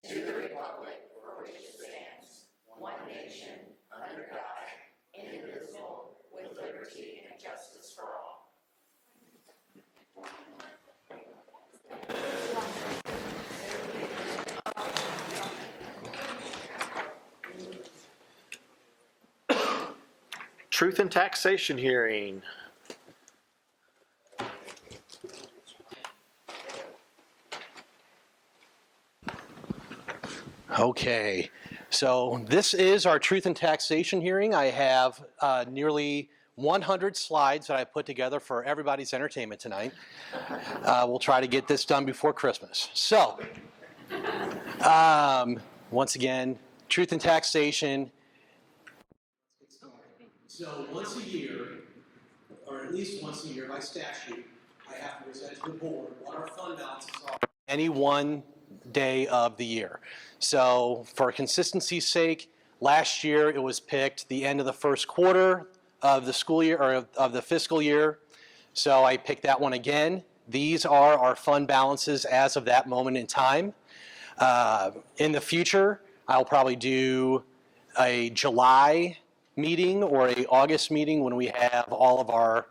to the republic for which it stands, one nation, under God, indivisible, with liberty and justice for all. Truth and Taxation hearing. Okay, so this is our Truth and Taxation hearing. I have nearly 100 slides that I put together for everybody's entertainment tonight. We'll try to get this done before Christmas. So, once again, Truth and Taxation. So once a year, or at least once a year by statute, I have to present to the board what our fund balances are any one day of the year. So for consistency's sake, last year it was picked the end of the first quarter of the school year, or of the fiscal year. So I picked that one again. These are our fund balances as of that moment in time. In the future, I'll probably do a July meeting or a August meeting when we have all of our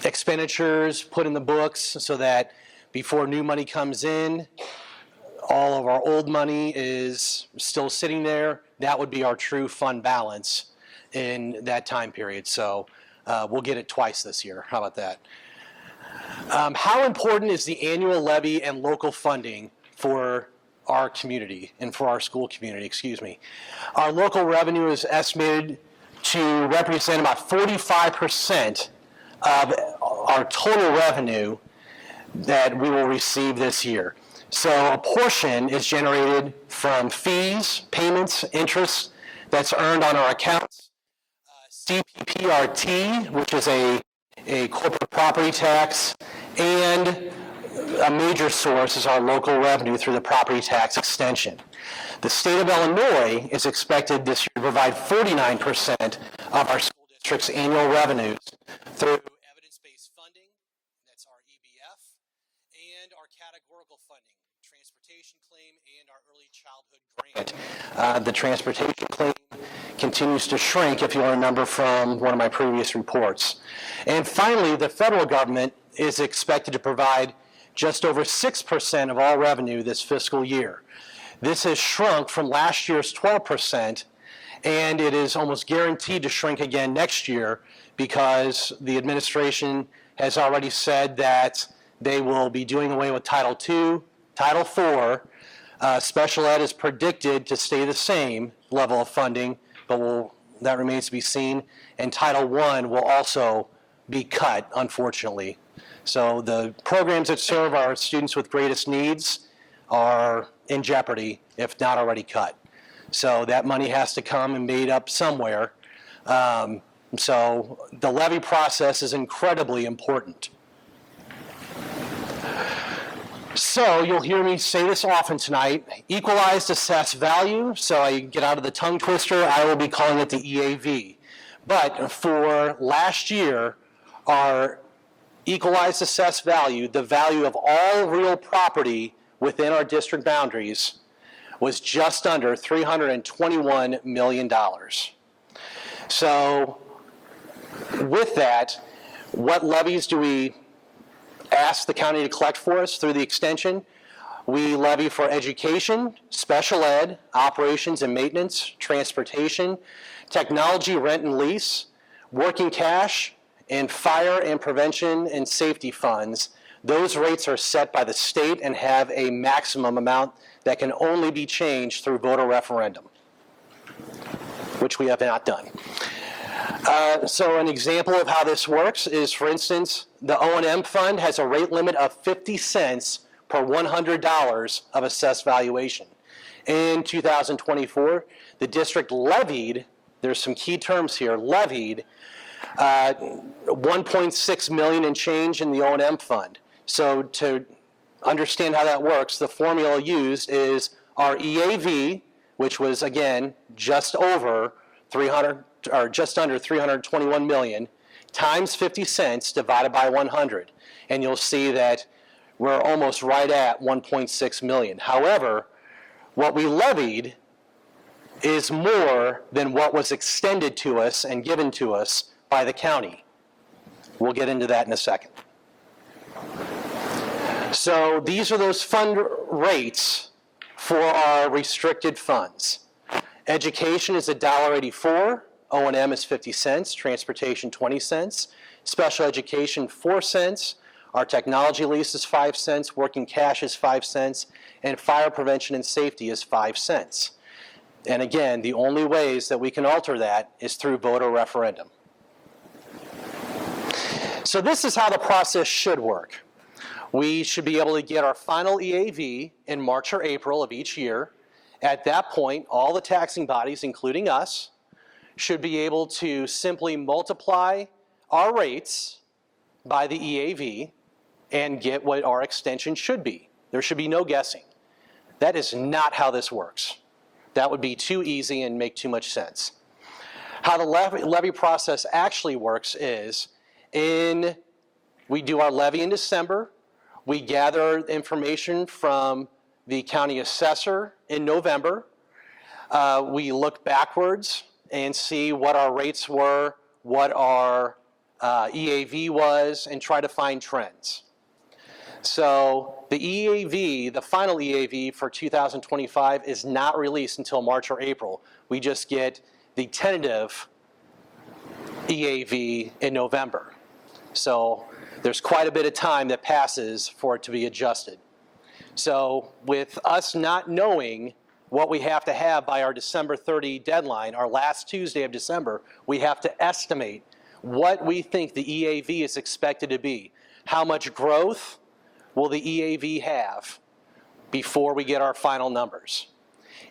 expenditures put in the books so that before new money comes in, all of our old money is still sitting there. That would be our true fund balance in that time period. So we'll get it twice this year. How about that? How important is the annual levy and local funding for our community and for our school community, excuse me. Our local revenue is estimated to represent about 45% of our total revenue that we will receive this year. So a portion is generated from fees, payments, interest that's earned on our accounts. CPPRT, which is a corporate property tax, and a major source is our local revenue through the property tax extension. The state of Illinois is expected this year to provide 49% of our school district's annual revenues through evidence-based funding, that's our EBF, and our categorical funding, transportation claim, and our early childhood grant. The transportation claim continues to shrink, if you'll remember from one of my previous reports. And finally, the federal government is expected to provide just over 6% of all revenue this fiscal year. This has shrunk from last year's 12%, and it is almost guaranteed to shrink again next year because the administration has already said that they will be doing away with Title II, Title IV. Special ed is predicted to stay the same level of funding, but that remains to be seen. And Title I will also be cut, unfortunately. So the programs that serve our students with greatest needs are in jeopardy, if not already cut. So that money has to come and made up somewhere. So the levy process is incredibly important. So you'll hear me say this often tonight, equalized assessed value. So I get out of the tongue twister, I will be calling it the EAV. But for last year, our equalized assessed value, the value of all real property within our district boundaries, was just under $321 million. So with that, what levies do we ask the county to collect for us through the extension? We levy for education, special ed, operations and maintenance, transportation, technology, rent and lease, working cash, and fire and prevention and safety funds. Those rates are set by the state and have a maximum amount that can only be changed through voter referendum, which we have not done. So an example of how this works is, for instance, the O&M fund has a rate limit of 50 cents per $100 of assessed valuation. In 2024, the district levied, there's some key terms here, levied 1.6 million and change in the O&M fund. So to understand how that works, the formula used is our EAV, which was again just over 300 or just under 321 million, times 50 cents divided by 100. And you'll see that we're almost right at 1.6 million. However, what we levied is more than what was extended to us and given to us by the county. We'll get into that in a second. So these are those fund rates for our restricted funds. Education is $1.84, O&M is 50 cents, transportation 20 cents, special education 4 cents, our technology lease is 5 cents, working cash is 5 cents, and fire prevention and safety is 5 cents. And again, the only ways that we can alter that is through vote or referendum. So this is how the process should work. We should be able to get our final EAV in March or April of each year. At that point, all the taxing bodies, including us, should be able to simply multiply our rates by the EAV and get what our extension should be. There should be no guessing. That is not how this works. That would be too easy and make too much sense. How the levy process actually works is we do our levy in December. We gather information from the county assessor in November. We look backwards and see what our rates were, what our EAV was, and try to find trends. So the EAV, the final EAV for 2025 is not released until March or April. We just get the tentative EAV in November. So there's quite a bit of time that passes for it to be adjusted. So with us not knowing what we have to have by our December 30 deadline, our last Tuesday of December, we have to estimate what we think the EAV is expected to be. How much growth will the EAV have before we get our final numbers?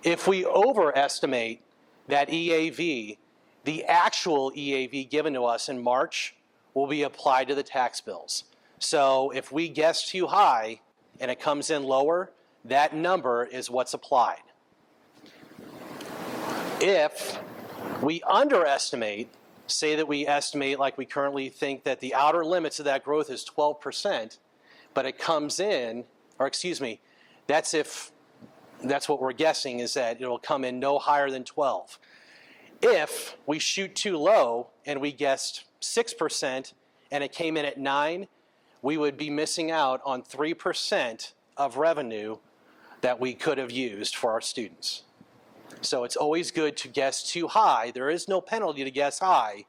If we overestimate that EAV, the actual EAV given to us in March will be applied to the tax bills. So if we guess too high and it comes in lower, that number is what's applied. If we underestimate, say that we estimate like we currently think that the outer limits of that growth is 12%, but it comes in, or excuse me, that's what we're guessing, is that it'll come in no higher than 12. If we shoot too low and we guessed 6% and it came in at 9, we would be missing out on 3% of revenue that we could have used for our students. So it's always good to guess too high. There is no penalty to guess high,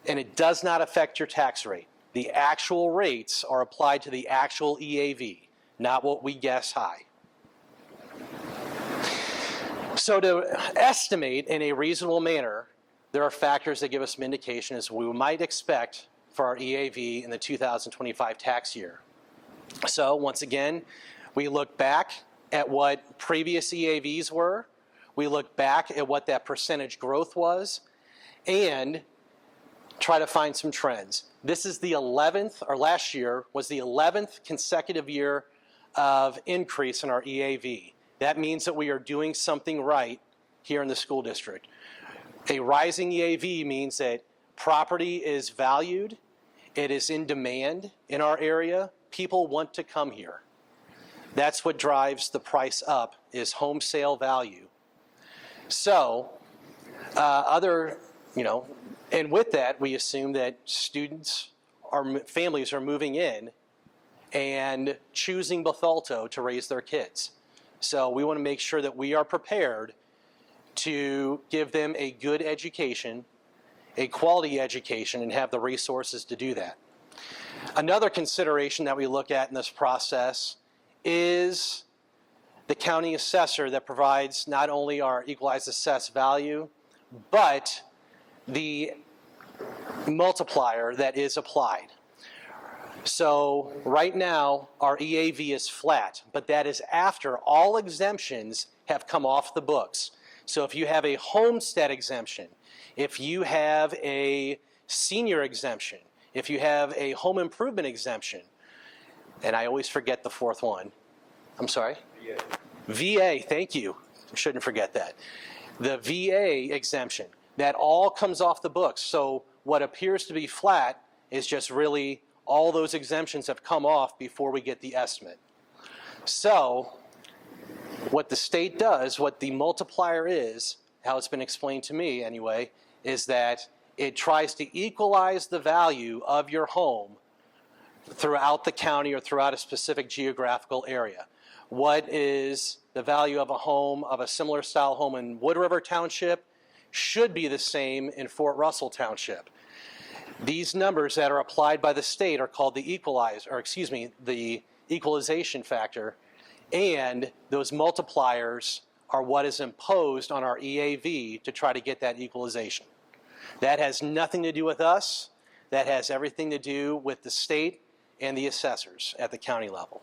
and it does not affect your tax rate. The actual rates are applied to the actual EAV, not what we guess high. So to estimate in a reasonable manner, there are factors that give us some indication as we might expect for our EAV in the 2025 tax year. So once again, we look back at what previous EAVs were. We look back at what that percentage growth was and try to find some trends. This is the 11th, or last year was the 11th consecutive year of increase in our EAV. That means that we are doing something right here in the school district. A rising EAV means that property is valued, it is in demand in our area, people want to come here. That's what drives the price up, is home sale value. So, and with that, we assume that families are moving in and choosing Bethalto to raise their kids. So we want to make sure that we are prepared to give them a good education, a quality education, and have the resources to do that. Another consideration that we look at in this process is the county assessor that provides not only our equalized assessed value, but the multiplier that is applied. So right now, our EAV is flat, but that is after all exemptions have come off the books. So if you have a homestead exemption, if you have a senior exemption, if you have a home improvement exemption, and I always forget the fourth one. I'm sorry? VA, thank you. I shouldn't forget that. The VA exemption, that all comes off the books. So what appears to be flat is just really all those exemptions have come off before we get the estimate. So what the state does, what the multiplier is, how it's been explained to me anyway, is that it tries to equalize the value of your home throughout the county or throughout a specific geographical area. What is the value of a home, of a similar style home in Wood River Township, should be the same in Fort Russell Township. These numbers that are applied by the state are called the the equalization factor, and those multipliers are what is imposed on our EAV to try to get that equalization. That has nothing to do with us. That has everything to do with the state and the assessors at the county level.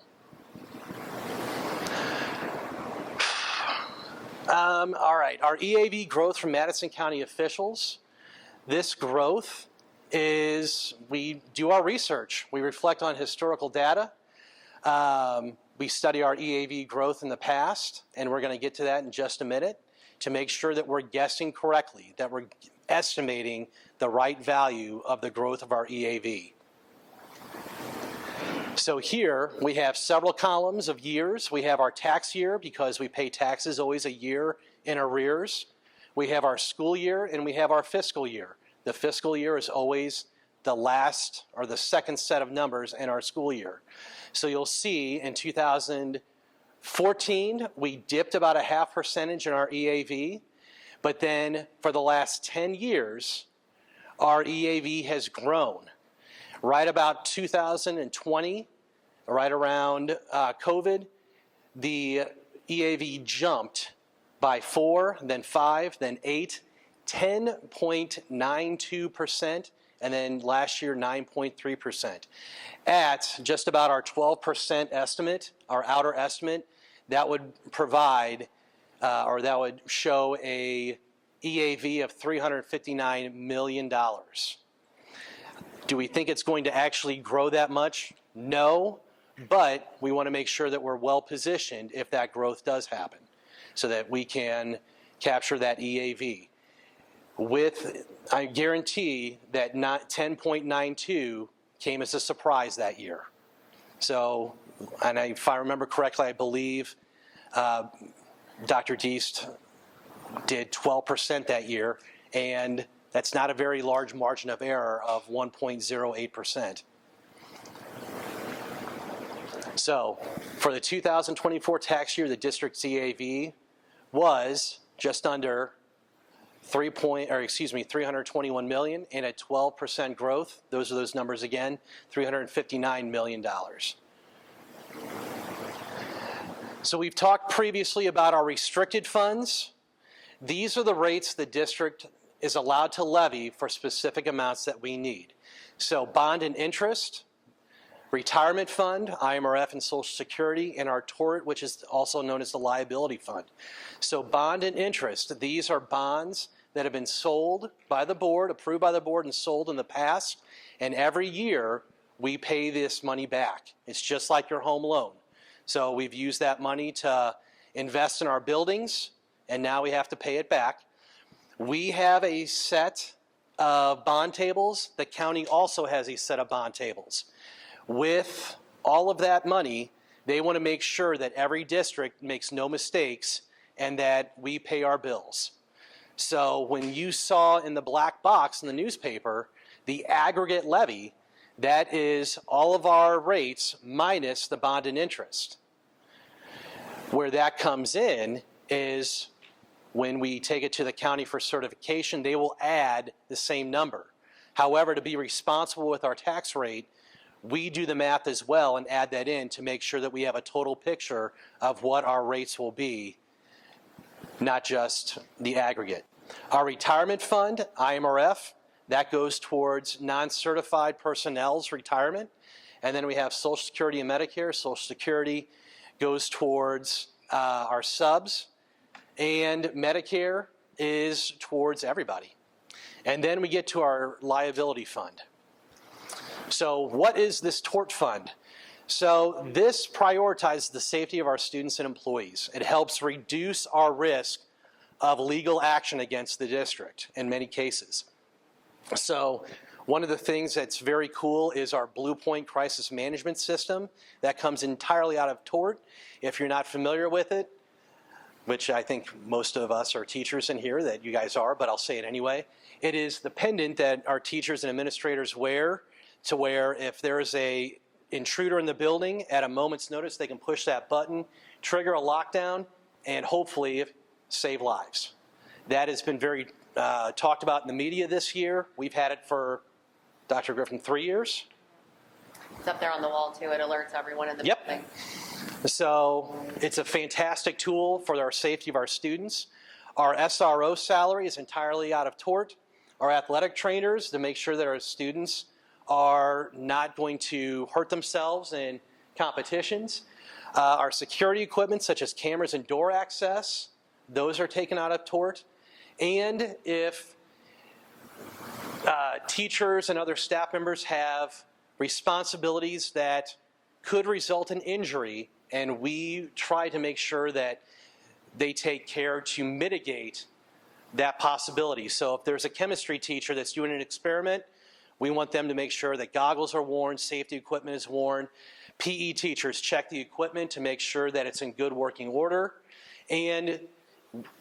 All right, our EAV growth from Madison County officials. This growth is, we do our research. We reflect on historical data. We study our EAV growth in the past, and we're going to get to that in just a minute to make sure that we're guessing correctly, that we're estimating the right value of the growth of our EAV. So here we have several columns of years. We have our tax year because we pay taxes always a year in arrears. We have our school year and we have our fiscal year. The fiscal year is always the last or the second set of numbers in our school year. So you'll see in 2014 we dipped about 0.5% in our EAV, but then for the last 10 years our EAV has grown. Right about 2020, right around COVID, the EAV jumped by 4, then 5, then 8, 10.92%, and then last year 9.3%. At just about our 12% estimate, our outer estimate, that would provide, or that would show a EAV of $359 million. Do we think it's going to actually grow that much? No, but we want to make sure that we're well positioned if that growth does happen so that we can capture that EAV. I guarantee that 10.92 came as a surprise that year. So, and if I remember correctly, I believe Dr. Deist did 12% that year, and that's not a very large margin of error of 1.08%. So for the 2024 tax year, the district's EAV was just under 321 million, and a 12% growth. Those are those numbers again, $359 million. So we've talked previously about our restricted funds. These are the rates the district is allowed to levy for specific amounts that we need. So bond and interest, retirement fund, IMRF and Social Security, and our tort, which is also known as the liability fund. So bond and interest, these are bonds that have been sold by the board, approved by the board, and sold in the past, and every year we pay this money back. It's just like your home loan. So we've used that money to invest in our buildings, and now we have to pay it back. We have a set of bond tables. The county also has a set of bond tables. With all of that money, they want to make sure that every district makes no mistakes and that we pay our bills. So when you saw in the black box in the newspaper, the aggregate levy, that is all of our rates minus the bond and interest. Where that comes in is when we take it to the county for certification, they will add the same number. However, to be responsible with our tax rate, we do the math as well and add that in to make sure that we have a total picture of what our rates will be, not just the aggregate. Our retirement fund, IMRF, that goes towards non-certified personnel's retirement. And then we have Social Security and Medicare. Social Security goes towards our subs, and Medicare is towards everybody. And then we get to our liability fund. So what is this tort fund? So this prioritizes the safety of our students and employees. It helps reduce our risk of legal action against the district in many cases. So One of the things that's very cool is our Blue Point crisis management system that comes entirely out of tort. If you're not familiar with it, which I think most of us are teachers in here, that you guys are, but I'll say it anyway. It is the pendant that our teachers and administrators wear to where if there is a intruder in the building, at a moment's notice, they can push that button, trigger a lockdown, and hopefully save lives. That has been very talked about in the media this year. We've had it for, Dr. Griffin, 3 years. It's up there on the wall too. It alerts everyone in the building. So it's a fantastic tool for our safety of our students. Our SRO salary is entirely out of tort. Our athletic trainers, to make sure that our students are not going to hurt themselves in competitions. Our security equipment, such as cameras and door access, those are taken out of tort. And if teachers and other staff members have responsibilities that could result in injury, and we try to make sure that they take care to mitigate that possibility. So if there's a chemistry teacher that's doing an experiment, we want them to make sure that goggles are worn, safety equipment is worn. PE teachers check the equipment to make sure that it's in good working order. And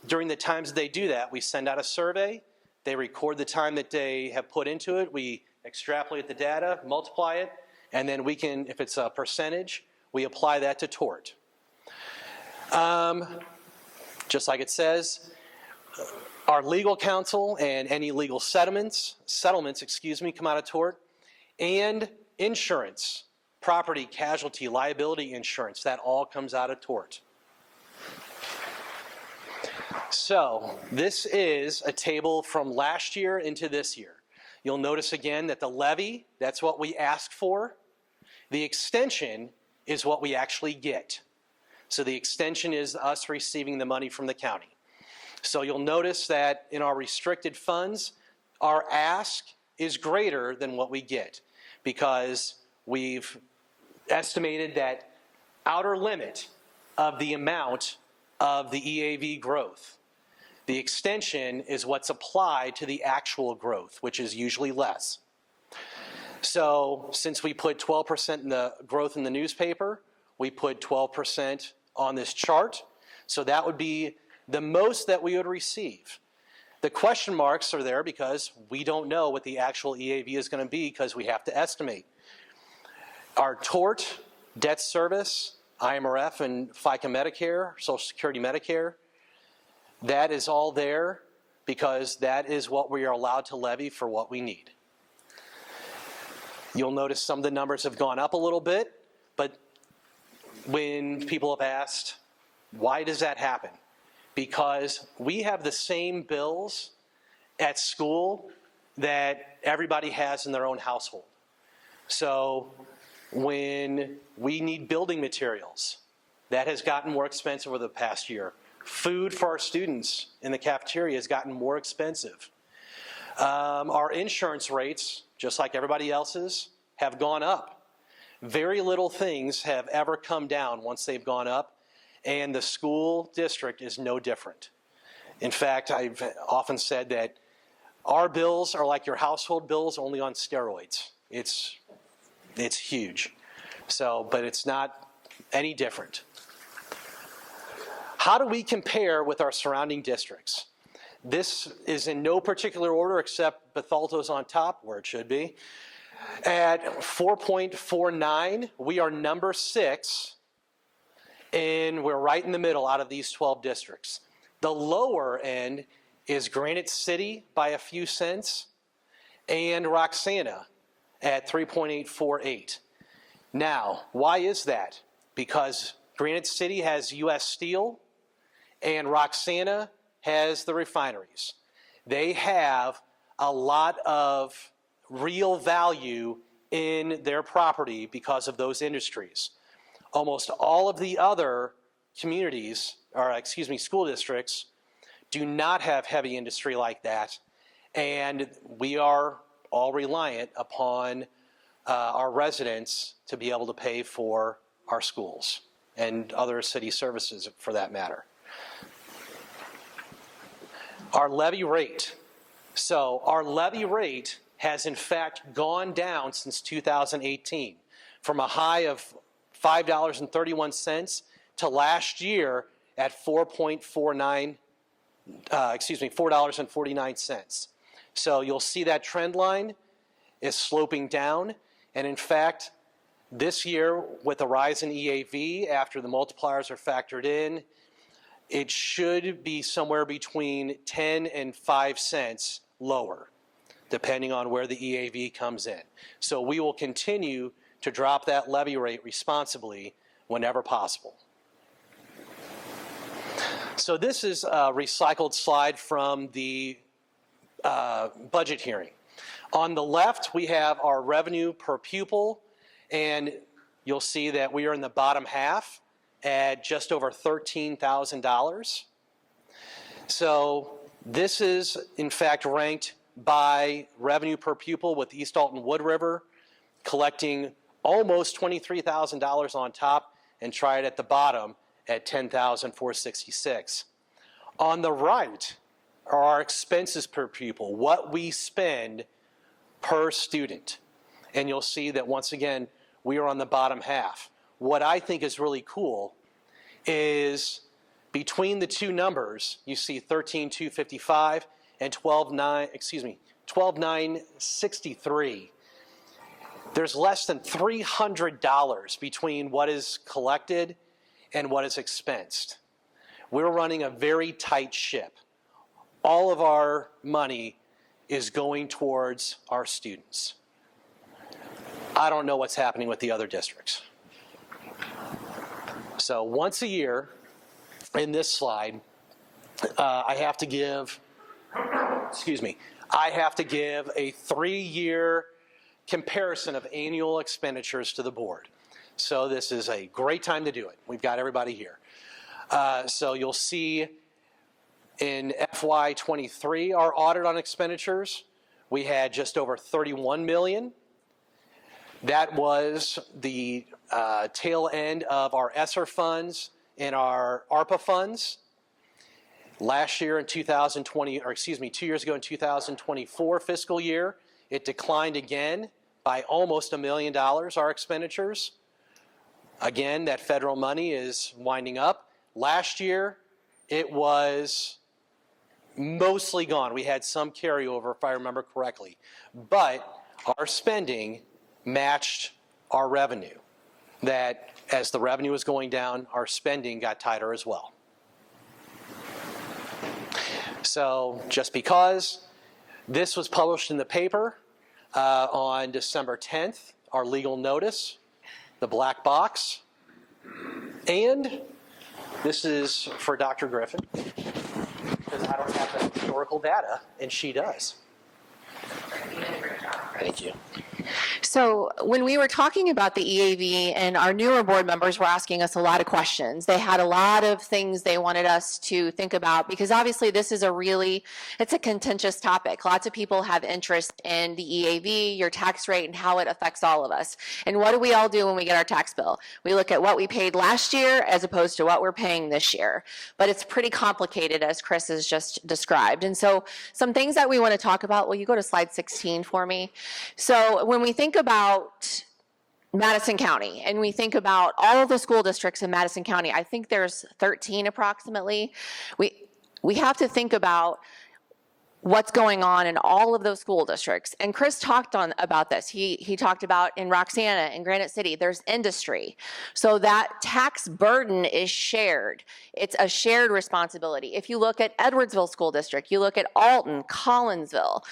during the times that they do that, we send out a survey. They record the time that they have put into it. We extrapolate the data, multiply it, and then we can, if it's a percentage, we apply that to tort. Just like it says, our legal counsel and any legal settlements, come out of tort, and insurance, property, casualty, liability insurance, that all comes out of tort. So this is a table from last year into this year. You'll notice again that the levy, that's what we asked for. The extension is what we actually get. So the extension is us receiving the money from the county. So you'll notice that in our restricted funds, our ask is greater than what we get because we've estimated that outer limit of the amount of the EAV growth. The extension is what's applied to the actual growth, which is usually less. So since we put 12% in the growth in the newspaper, we put 12% on this chart. So that would be the most that we would receive. The question marks are there because we don't know what the actual EAV is going to be because we have to estimate. Our tort, debt service, IMRF and FICA Medicare, Social Security Medicare, that is all there because that is what we are allowed to levy for what we need. You'll notice some of the numbers have gone up a little bit, but when people have asked, why does that happen? Because we have the same bills at school that everybody has in their own household. So when we need building materials, that has gotten more expensive over the past year. Food for our students in the cafeteria has gotten more expensive. Our insurance rates, just like everybody else's, have gone up. Very little things have ever come down once they've gone up, and the school district is no different. In fact, I've often said that our bills are like your household bills, only on steroids. It's huge. So, but it's not any different. How do we compare with our surrounding districts? This is in no particular order except Bethalto's on top, where it should be. At 4.49, we are number 6, and we're right in the middle out of these 12 districts. The lower end is Granite City by a few cents, and Roxana at 3.848. Now, why is that? Because Granite City has U.S. Steel, and Roxana has the refineries. They have a lot of real value in their property because of those industries. Almost all of the other communities, or school districts, do not have heavy industry like that, and we are all reliant upon our residents to be able to pay for our schools and other city services for that matter. Our levy rate. So our levy rate has in fact gone down since 2018 from a high of $5.31 to last year at $4.49. So you'll see that trend line is sloping down, and in fact, this year with the rise in EAV after the multipliers are factored in, it should be somewhere between 10 and 5 cents lower, depending on where the EAV comes in. So we will continue to drop that levy rate responsibly whenever possible. So this is a recycled slide from the budget hearing. On the left, we have our revenue per pupil, and you'll see that we are in the bottom half at just over $13,000. So this is, in fact, ranked by revenue per pupil with East Alton Wood River, collecting almost $23,000 on top, and try it at the bottom at $10,466. On the right are our expenses per pupil, what we spend per student. And you'll see that once again, we are on the bottom half. What I think is really cool is between the two numbers, you see 13,255 and 12,963. There's less than $300 between what is collected and what is expensed. We're running a very tight ship. All of our money is going towards our students. I don't know what's happening with the other districts. So once a year, in this slide, I have to give a 3-year comparison of annual expenditures to the board. So this is a great time to do it. We've got everybody here. So you'll see in FY23, our audit on expenditures, we had just over $31 million. That was the tail end of our ESSER funds and our ARPA funds. Last year in 2020, or excuse me, 2 years ago in 2024 fiscal year, it declined again by almost $1 million, our expenditures. Again, that federal money is winding up. Last year, it was mostly gone. We had some carryover, if I remember correctly. But our spending matched our revenue. That as the revenue was going down, our spending got tighter as well. So just because this was published in the paper on December 10th, our legal notice, the black box, and this is for Dr. Griffin, because I don't have the historical data, and she does. Thank you. So when we were talking about the EAV, and our newer board members were asking us a lot of questions, they had a lot of things they wanted us to think about, because obviously this is it's a contentious topic. Lots of people have interest in the EAV, your tax rate, and how it affects all of us. And what do we all do when we get our tax bill? We look at what we paid last year as opposed to what we're paying this year. But it's pretty complicated, as Chris has just described. And so some things that we want to talk about, will you go to slide 16 for me? So when we think about Madison County and we think about all of the school districts in Madison County, I think there's 13 approximately. We have to think about what's going on in all of those school districts. And Chris talked about this. He talked about in Roxana and Granite City, there's industry. So that tax burden is shared. It's a shared responsibility. If you look at Edwardsville School District, you look at Alton, Collinsville,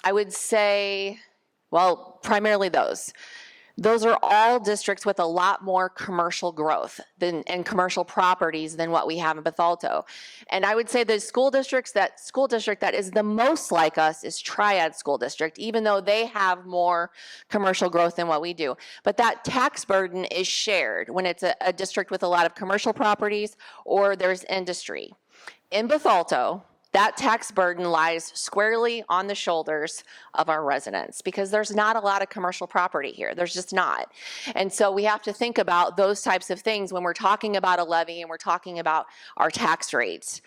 I would say, well, primarily those. Those are all districts with a lot more commercial growth and commercial properties than what we have in Bethalto. And I would say the school district that is the most like us is Triad School District, even though they have more commercial growth than what we do. But that tax burden is shared when it's a district with a lot of commercial properties or there's industry. In Bethalto, that tax burden lies squarely on the shoulders of our residents because there's not a lot of commercial property here. There's just not. And so we have to think about those types of things when we're talking about a levy and we're talking about our tax rates.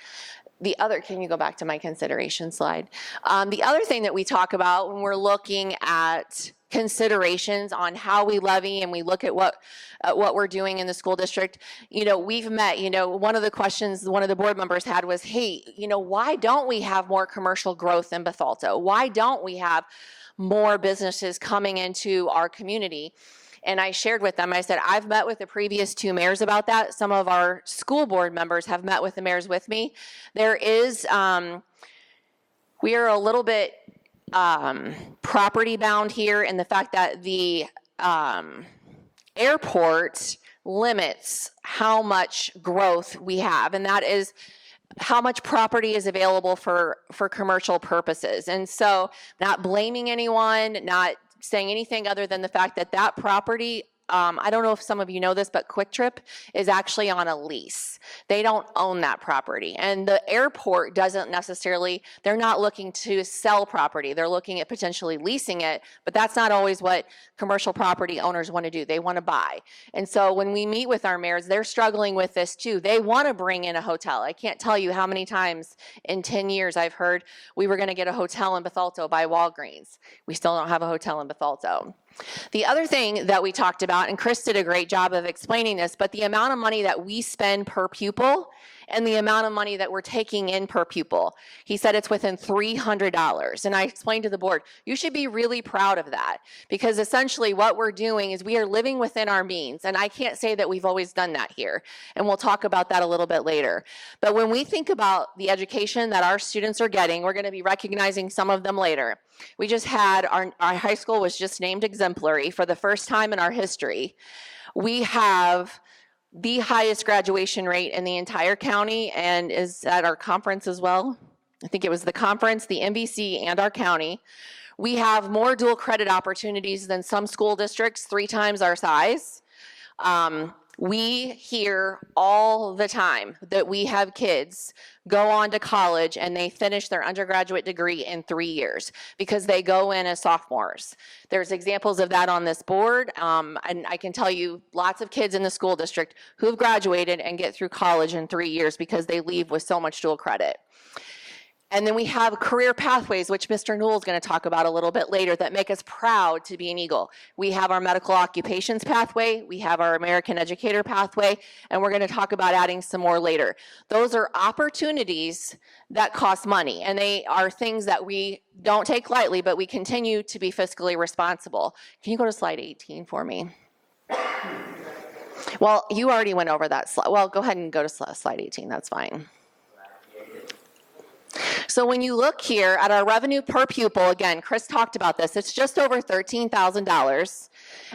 Can you go back to my consideration slide? The other thing that we talk about when we're looking at considerations on how we levy and we look at what we're doing in the school district, we've met, one of the questions one of the board members had was, hey, why don't we have more commercial growth in Bethalto? Why don't we have more businesses coming into our community? And I shared with them, I said, I've met with the previous 2 mayors about that. Some of our school board members have met with the mayors with me. There is, we are a little bit property bound here in the fact that the airport limits how much growth we have, and that is how much property is available for commercial purposes. And so not blaming anyone, not saying anything other than the fact that that property, I don't know if some of you know this, but Quick Trip is actually on a lease. They don't own that property. And the airport doesn't necessarily, they're not looking to sell property. They're looking at potentially leasing it, but that's not always what commercial property owners want to do. They want to buy. And so when we meet with our mayors, they're struggling with this too. They want to bring in a hotel. I can't tell you how many times in 10 years I've heard we were going to get a hotel in Bethalto by Walgreens. We still don't have a hotel in Bethalto. The other thing that we talked about, and Chris did a great job of explaining this, but the amount of money that we spend per pupil and the amount of money that we're taking in per pupil. He said it's within $300. And I explained to the board, you should be really proud of that, because essentially what we're doing is we are living within our means. And I can't say that we've always done that here. And we'll talk about that a little bit later. But when we think about the education that our students are getting, we're going to be recognizing some of them later. We just had, our high school was just named exemplary for the first time in our history. We have the highest graduation rate in the entire county, and is at our conference as well. I think it was the conference, the MBC, and our county. We have more dual credit opportunities than some school districts, 3 times our size. We hear all the time that we have kids go on to college and they finish their undergraduate degree in 3 years because they go in as sophomores. There's examples of that on this board, and I can tell you lots of kids in the school district who have graduated and get through college in 3 years because they leave with so much dual credit. And then we have career pathways, which Mr. Newell is going to talk about a little bit later, that make us proud to be an Eagle. We have our medical occupations pathway, we have our American educator pathway, and we're going to talk about adding some more later. Those are opportunities that cost money, and they are things that we don't take lightly, but we continue to be fiscally responsible. Can you go to slide 18 for me? Well, you already went over that slide. Well, go ahead and go to slide 18, that's fine. So when you look here at our revenue per pupil, again, Chris talked about this, it's just over $13,000,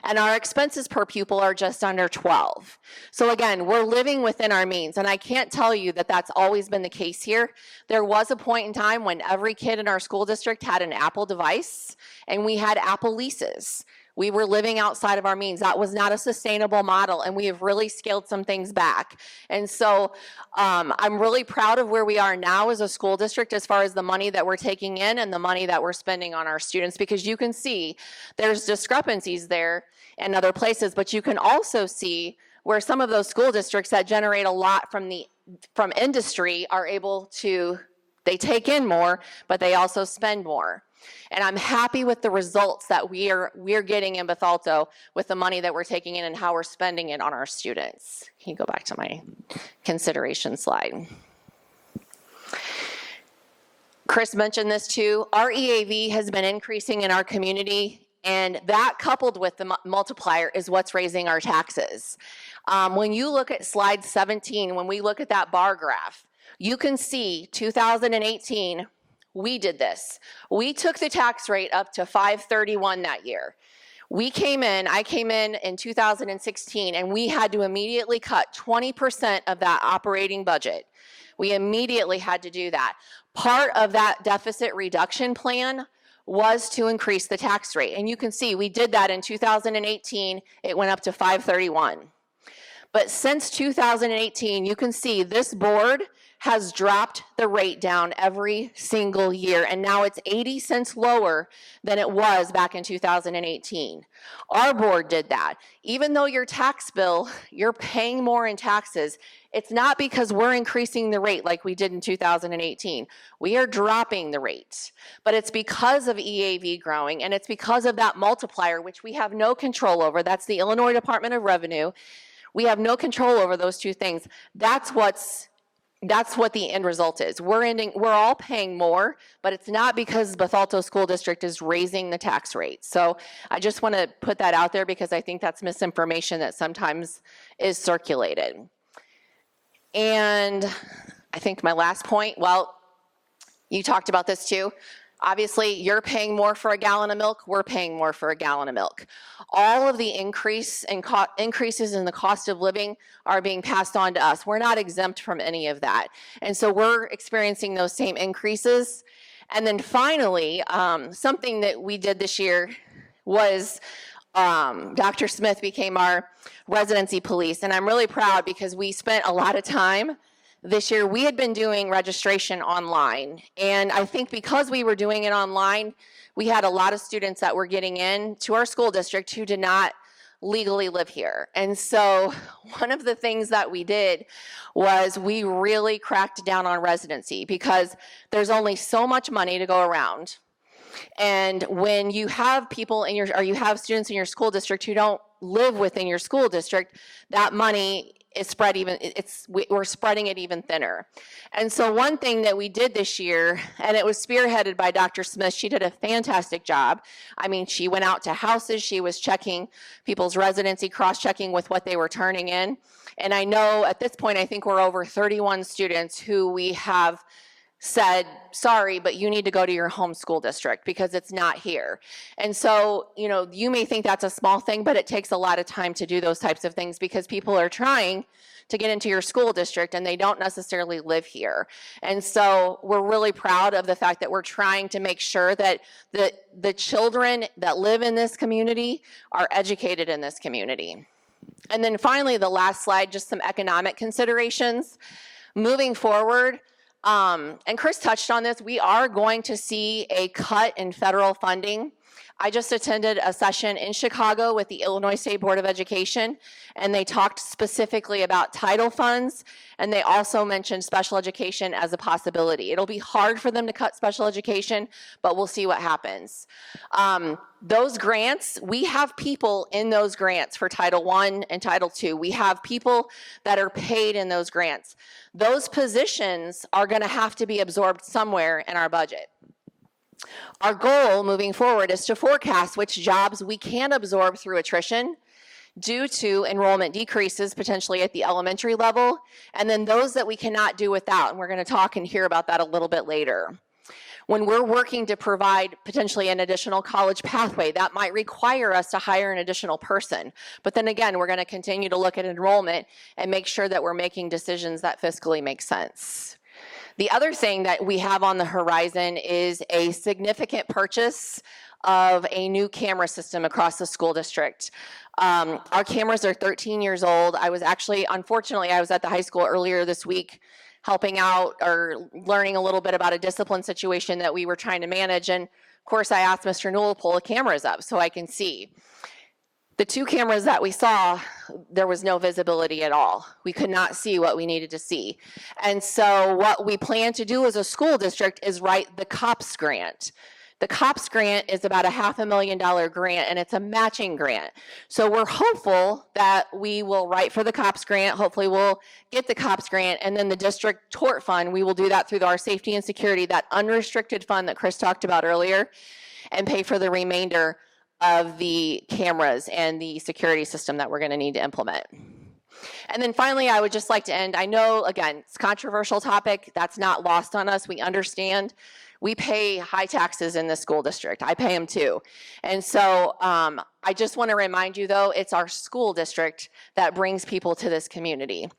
and our expenses per pupil are just under 12. So again, we're living within our means, and I can't tell you that that's always been the case here. There was a point in time when every kid in our school district had an Apple device, and we had Apple leases. We were living outside of our means. That was not a sustainable model, and we have really scaled some things back. And so I'm really proud of where we are now as a school district as far as the money that we're taking in and the money that we're spending on our students, because you can see there's discrepancies there in other places, but you can also see where some of those school districts that generate a lot from industry are able to, they take in more, but they also spend more. And I'm happy with the results that we're getting in Bethalto with the money that we're taking in and how we're spending it on our students. Can you go back to my consideration slide? Chris mentioned this too. Our EAV has been increasing in our community, and that coupled with the multiplier is what's raising our taxes. When you look at slide 17, when we look at that bar graph, you can see 2018, we did this. We took the tax rate up to 531 that year. I came in 2016, and we had to immediately cut 20% of that operating budget. We immediately had to do that. Part of that deficit reduction plan was to increase the tax rate. And you can see we did that in 2018, it went up to 531. But since 2018, you can see this board has dropped the rate down every single year, and now it's 80 cents lower than it was back in 2018. Our board did that. Even though your tax bill, you're paying more in taxes, it's not because we're increasing the rate like we did in 2018. We are dropping the rate, but it's because of EAV growing, and it's because of that multiplier, which we have no control over. That's the Illinois Department of Revenue. We have no control over those two things. That's what the end result is. We're all paying more, but it's not because Bethalto School District is raising the tax rate. So I just want to put that out there because I think that's misinformation that sometimes is circulated. And I think my last point, well, you talked about this too. Obviously, you're paying more for a gallon of milk, we're paying more for a gallon of milk. All of the increases in the cost of living are being passed on to us. We're not exempt from any of that. And so we're experiencing those same increases. And then finally, something that we did this year was Dr. Smith became our residency police. And I'm really proud because we spent a lot of time this year. We had been doing registration online, and I think because we were doing it online, we had a lot of students that were getting in to our school district who did not legally live here. And so one of the things that we did was we really cracked down on residency because there's only so much money to go around. And when you have people in you have students in your school district who don't live within your school district, that money is spread we're spreading it even thinner. And so one thing that we did this year, and it was spearheaded by Dr. Smith, she did a fantastic job. I mean, she went out to houses, she was checking people's residency, cross-checking with what they were turning in. And I know at this point, I think we're over 31 students who we have said, sorry, but you need to go to your home school district because it's not here. And so, you may think that's a small thing, but it takes a lot of time to do those types of things because people are trying to get into your school district and they don't necessarily live here. And so we're really proud of the fact that we're trying to make sure that the children that live in this community are educated in this community. And then finally, the last slide, just some economic considerations. Moving forward, and Chris touched on this, we are going to see a cut in federal funding. I just attended a session in Chicago with the Illinois State Board of Education, and they talked specifically about title funds, and they also mentioned special education as a possibility. It'll be hard for them to cut special education, but we'll see what happens. Those grants, we have people in those grants for Title I and Title II. We have people that are paid in those grants. Those positions are going to have to be absorbed somewhere in our budget. Our goal moving forward is to forecast which jobs we can absorb through attrition due to enrollment decreases potentially at the elementary level, and then those that we cannot do without, and we're going to talk and hear about that a little bit later. When we're working to provide potentially an additional college pathway, that might require us to hire an additional person. But then again, we're going to continue to look at enrollment and make sure that we're making decisions that fiscally make sense. The other thing that we have on the horizon is a significant purchase of a new camera system across the school district. Our cameras are 13 years old. Unfortunately, I was at the high school earlier this week helping out or learning a little bit about a discipline situation that we were trying to manage. And of course, I asked Mr. Newell to pull the cameras up so I can see. The two cameras that we saw, there was no visibility at all. We could not see what we needed to see. And so what we plan to do as a school district is write the COPS grant. The COPS grant is about a $500,000 grant, and it's a matching grant. So we're hopeful that we will write for the COPS grant. Hopefully we'll get the COPS grant, and then the district tort fund, we will do that through our safety and security, that unrestricted fund that Chris talked about earlier, and pay for the remainder of the cameras and the security system that we're going to need to implement. And then finally, I would just like to end. I know, again, it's a controversial topic. That's not lost on us. We understand. We pay high taxes in the school district. I pay them too. And so I just want to remind you, though, it's our school district that brings people to this community.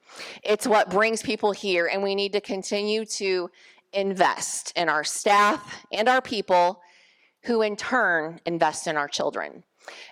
It's what brings people here, and we need to continue to invest in our staff and our people who in turn invest in our children.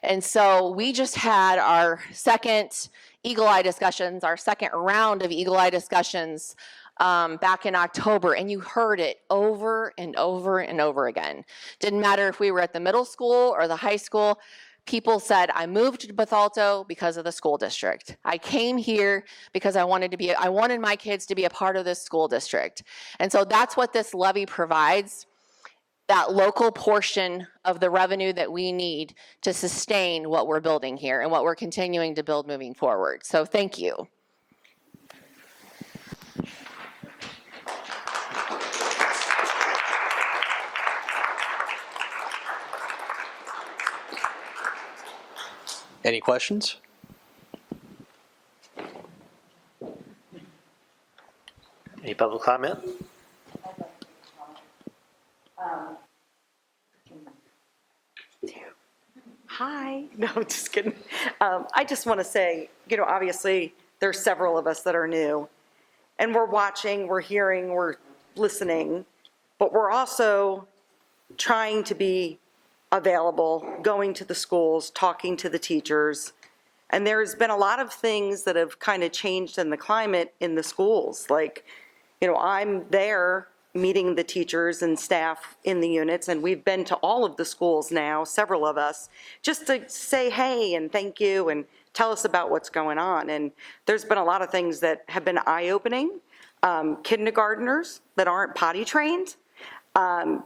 And so we just had our second Eagle Eye discussions, our second round of Eagle Eye discussions back in October, and you heard it over and over and over again. Didn't matter if we were at the middle school or the high school. People said, I moved to Bethalto because of the school district. I came here because I wanted my kids to be a part of this school district. And so that's what this levy provides, that local portion of the revenue that we need to sustain what we're building here and what we're continuing to build moving forward. So thank you. Any questions? Any public comment? Hi. No, just kidding. I just want to say, obviously, there's several of us that are new, and we're watching, we're hearing, we're listening, but we're also trying to be available, going to the schools, talking to the teachers. And there's been a lot of things that have kind of changed in the climate in the schools. Like, I'm there meeting the teachers and staff in the units, and we've been to all of the schools now, several of us, just to say hey and thank you and tell us about what's going on. And there's been a lot of things that have been eye-opening. Kindergartners that aren't potty trained.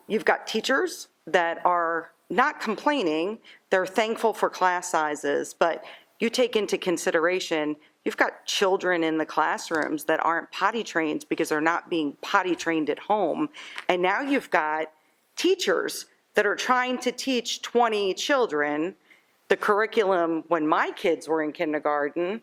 You've got teachers that are not complaining, they're thankful for class sizes, but you take into consideration, you've got children in the classrooms that aren't potty trained because they're not being potty trained at home. And now you've got teachers that are trying to teach 20 children the curriculum. When my kids were in kindergarten,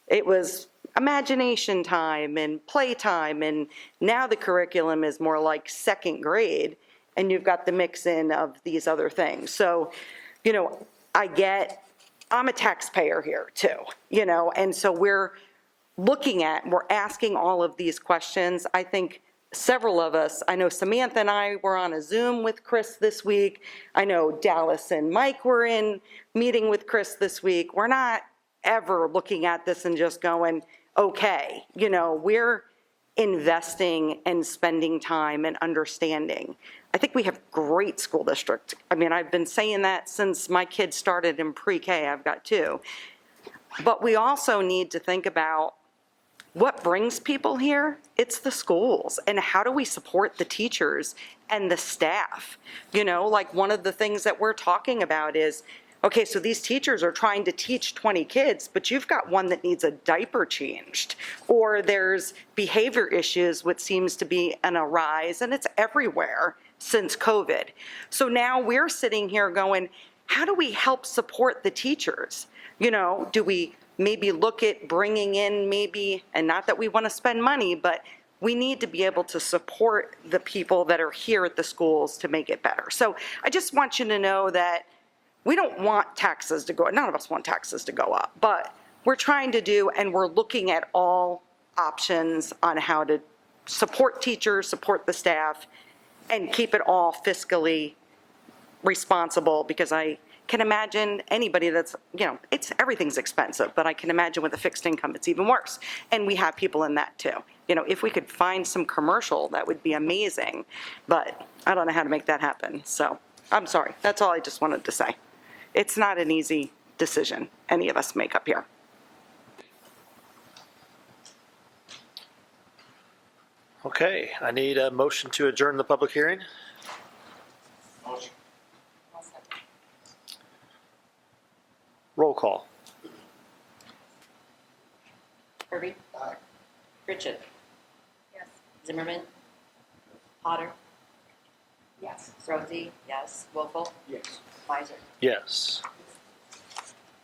it was imagination time and playtime, and now the curriculum is more like second grade, and you've got the mix in of these other things. So, I'm a taxpayer here too, and so we're asking all of these questions. I think several of us, I know Samantha and I were on a Zoom with Chris this week. I know Dallas and Mike were in meeting with Chris this week. We're not ever looking at this and just going, okay, we're investing and spending time and understanding. I think we have great school district. I mean, I've been saying that since my kids started in pre-K, I've got two. But we also need to think about what brings people here. It's the schools, and how do we support the teachers and the staff? Like one of the things that we're talking about is, okay, so these teachers are trying to teach 20 kids, but you've got one that needs a diaper changed, or there's behavior issues, which seems to be on a rise, and it's everywhere since COVID. So now we're sitting here going, how do we help support the teachers? Do we maybe look at bringing in and not that we want to spend money, but we need to be able to support the people that are here at the schools to make it better. So I just want you to know that we don't want taxes to go up. None of us want taxes to go up, but we're trying to do, and we're looking at all options on how to support teachers, support the staff, and keep it all fiscally responsible, because I can imagine anybody that's, everything's expensive, but I can imagine with a fixed income, it's even worse. And we have people in that too. If we could find some commercial, that would be amazing, but I don't know how to make that happen. So I'm sorry. That's all I just wanted to say. It's not an easy decision any of us make up here. Okay, I need a motion to adjourn the public hearing. Motion. Roll call. Kirby? Aye. Richard? Yes. Zimmerman? Potter? Yes. Rosie? Yes. Wolfle? Yes. Weiser? Yes.